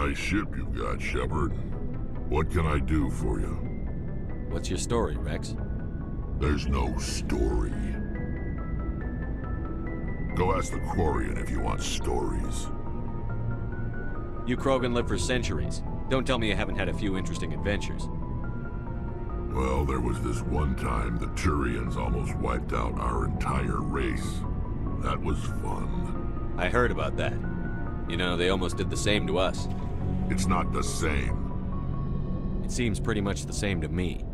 Nice ship you've got, Shepard. What can I do for you? What's your story, Rex? There's no story. Go ask the Quarian if you want stories. You Krogan live for centuries. Don't tell me you haven't had a few interesting adventures. Well, there was this one time the Turians almost wiped out our entire race. That was fun. I heard about that. You know, they almost did the same to us. It's not the same. It seems pretty much the same to me.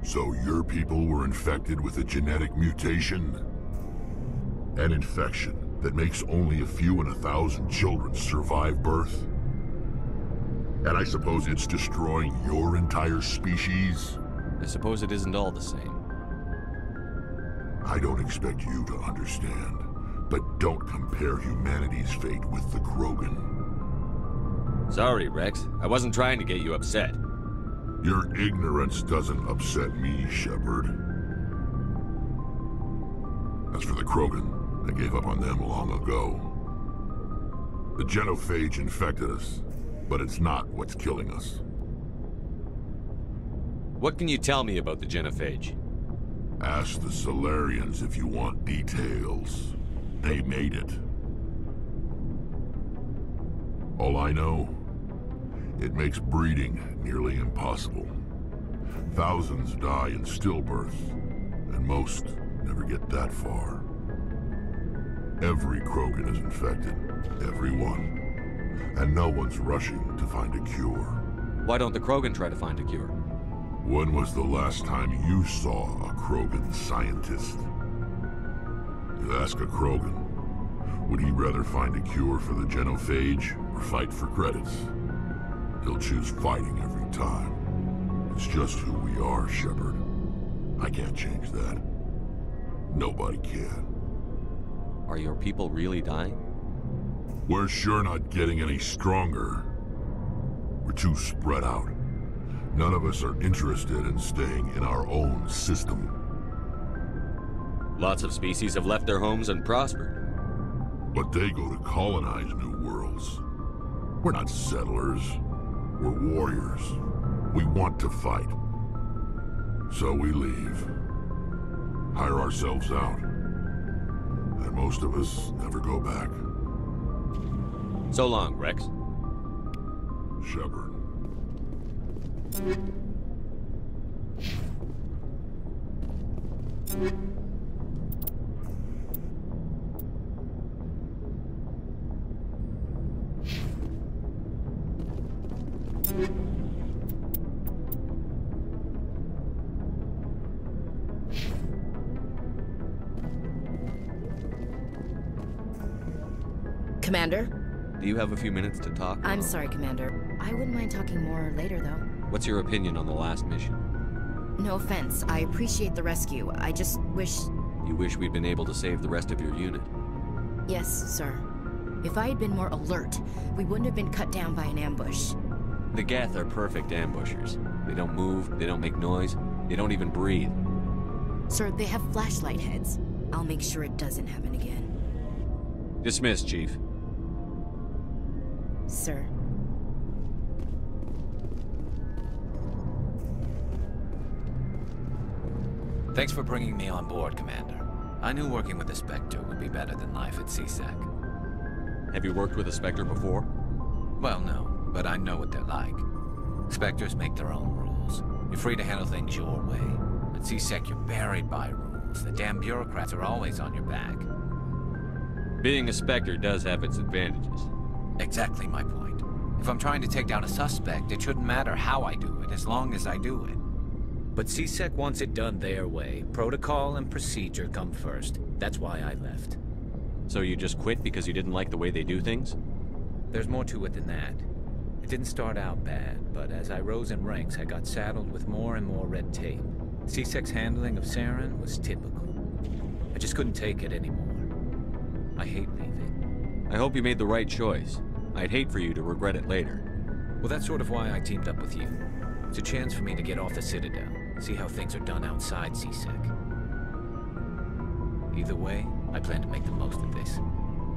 So your people were infected with a genetic mutation? An infection that makes only a few in 1,000 children survive birth? And I suppose it's destroying your entire species? I suppose it isn't all the same. I don't expect you to understand, but don't compare humanity's fate with the Krogan. Sorry, Rex. I wasn't trying to get you upset. Your ignorance doesn't upset me, Shepard. As for the Krogan, I gave up on them long ago. The genophage infected us, but it's not what's killing us. What can you tell me about the genophage? Ask the Solarians if you want details. They made it. All I know, it makes breeding nearly impossible. Thousands die in stillbirth, and most never get that far. Every Krogan is infected, every one. And no one's rushing to find a cure. Why don't the Krogan try to find a cure? When was the last time you saw a Krogan scientist? You ask a Krogan, would he rather find a cure for the genophage or fight for credits? He'll choose fighting every time. It's just who we are, Shepard. I can't change that. Nobody can. Are your people really dying? We're sure not getting any stronger. We're too spread out. None of us are interested in staying in our own system. Lots of species have left their homes and prospered. But they go to colonize new worlds. We're not settlers. We're warriors. We want to fight. So we leave. Hire ourselves out. And most of us never go back. So long, Rex. Shepard. Commander? Do you have a few minutes to talk? I'm sorry, Commander. I wouldn't mind talking more later, though. What's your opinion on the last mission? No offense. I appreciate the rescue. I just wish... You wish we'd been able to save the rest of your unit? Yes, sir. If I had been more alert, we wouldn't have been cut down by an ambush. The Geth are perfect ambushers. They don't move, they don't make noise, they don't even breathe. Sir, they have flashlight heads. I'll make sure it doesn't happen again. Dismissed, Chief. Sir. Thanks for bringing me on board, Commander. I knew working with the Spectre would be better than life at CSEC. Have you worked with a Spectre before? Well, no, but I know what they're like. Spectres make their own rules. You're free to handle things your way. At CSEC, you're buried by rules. The damn bureaucrats are always on your back. Being a Spectre does have its advantages. Exactly my point. If I'm trying to take down a suspect, it shouldn't matter how I do it, as long as I do it. But CSEC wants it done their way. Protocol and procedure come first. That's why I left. So you just quit because you didn't like the way they do things? There's more to it than that. It didn't start out bad, but as I rose in ranks, I got saddled with more and more red tape. CSEC's handling of Saren was typical. I just couldn't take it anymore. I hate leaving. I hope you made the right choice. I'd hate for you to regret it later. Well, that's sort of why I teamed up with you. It's a chance for me to get off the Citadel, see how things are done outside CSEC. Either way, I plan to make the most of this.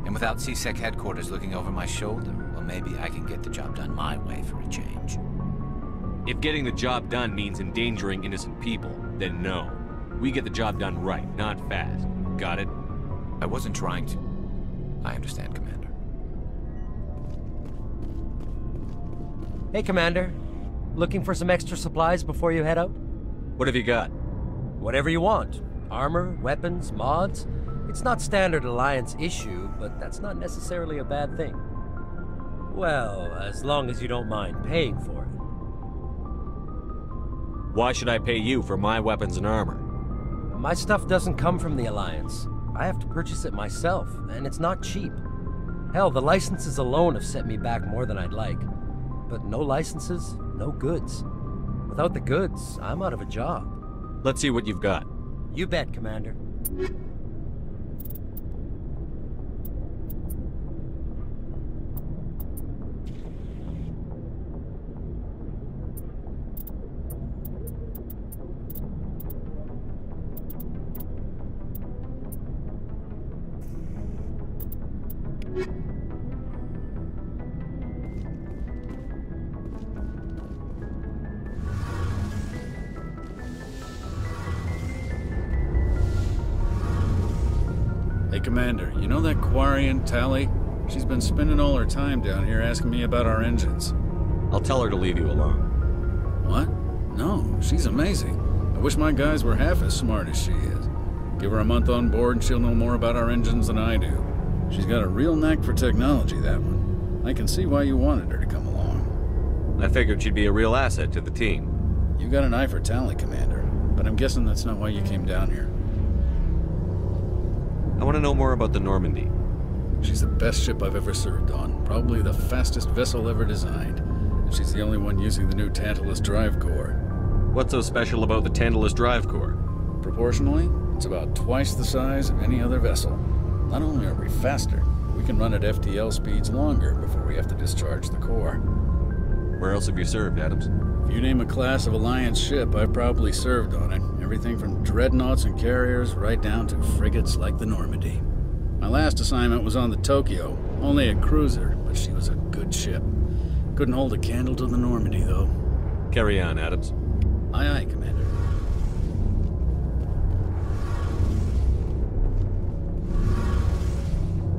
And without C-Sec headquarters looking over my shoulder, well, maybe I can get the job done my way for a change. If getting the job done means endangering innocent people, then no. We get the job done right, not fast. Got it? I wasn't trying to. I understand, Commander. Hey, Commander. Looking for some extra supplies before you head out? What have you got? Whatever you want. Armor, weapons, mods. It's not standard Alliance issue, but that's not necessarily a bad thing. Well, as long as you don't mind paying for it. Why should I pay you for my weapons and armor? My stuff doesn't come from the Alliance. I have to purchase it myself, and it's not cheap. Hell, the licenses alone have set me back more than I'd like. But no licenses, no goods. Without the goods, I'm out of a job. Let's see what you've got. You bet, Commander. Hey, Commander, you know that Quarian, Tally? She's been spending all her time down here asking me about our engines. I'll tell her to leave you alone. What? No, she's amazing. I wish my guys were half as smart as she is. Give her a month on board and she'll know more about our engines than I do. She's got a real knack for technology, that one. I can see why you wanted her to come along. I figured she'd be a real asset to the team. You got an eye for Tally, Commander, but I'm guessing that's not why you came down here. I want to know more about the Normandy. She's the best ship I've ever served on, probably the fastest vessel ever designed. And she's the only one using the new Tantalus drive core. What's so special about the Tantalus drive core? Proportionally, it's about twice the size of any other vessel. Not only are we faster, we can run at FTL speeds longer before we have to discharge the core. Where else have you served, Adams? If you name a class of Alliance ship, I've probably served on it. Everything from dreadnoughts and carriers right down to frigates like the Normandy. My last assignment was on the Tokyo, only a cruiser, but she was a good ship. Couldn't hold a candle to the Normandy, though. Carry on, Adams. Aye, aye, Commander.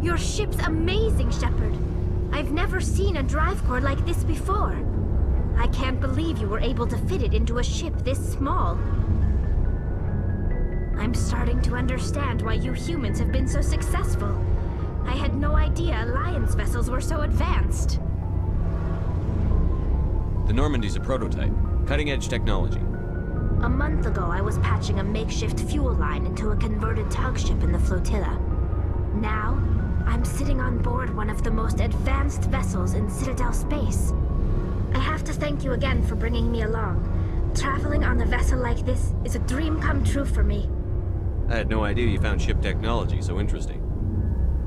Your ship's amazing, Shepard. I've never seen a drive core like this before. I can't believe you were able to fit it into a ship this small. I'm starting to understand why you humans have been so successful. I had no idea Alliance vessels were so advanced. The Normandy's a prototype. Cutting-edge technology. A month ago, I was patching a makeshift fuel line into a converted tug ship in the flotilla. Now, I'm sitting on board one of the most advanced vessels in Citadel space. I have to thank you again for bringing me along. Traveling on a vessel like this is a dream come true for me. I had no idea you found ship technology so interesting.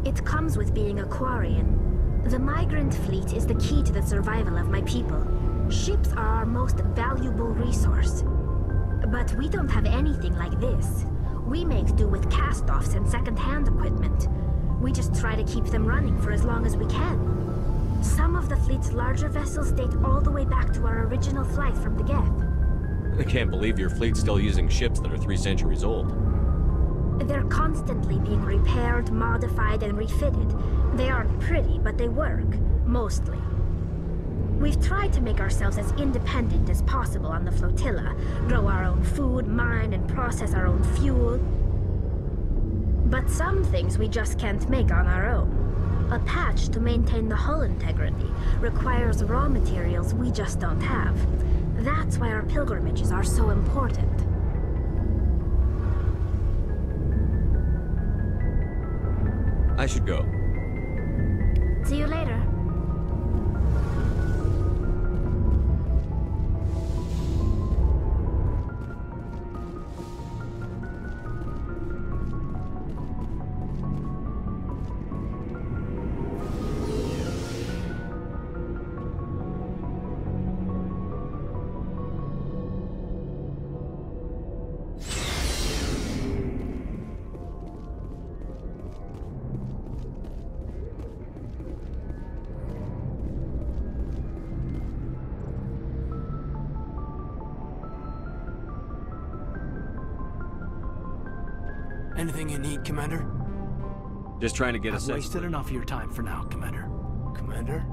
It comes with being a Quarian. The migrant fleet is the key to the survival of my people. Ships are our most valuable resource. But we don't have anything like this. We make do with cast-offs and second-hand equipment. We just try to keep them running for as long as we can. Some of the fleet's larger vessels date all the way back to our original flight from the Geth. I can't believe your fleet's still using ships that are 3 centuries old. They're constantly being repaired, modified, and refitted. They aren't pretty, but they work. Mostly. We've tried to make ourselves as independent as possible on the flotilla, grow our own food, mine, and process our own fuel. But some things we just can't make on our own. A patch to maintain the hull integrity requires raw materials we just don't have. That's why our pilgrimages are so important. I should go. See you later. Anything you need, Commander? Just trying to get I've us. wasted enough of your time for now, Commander. Commander?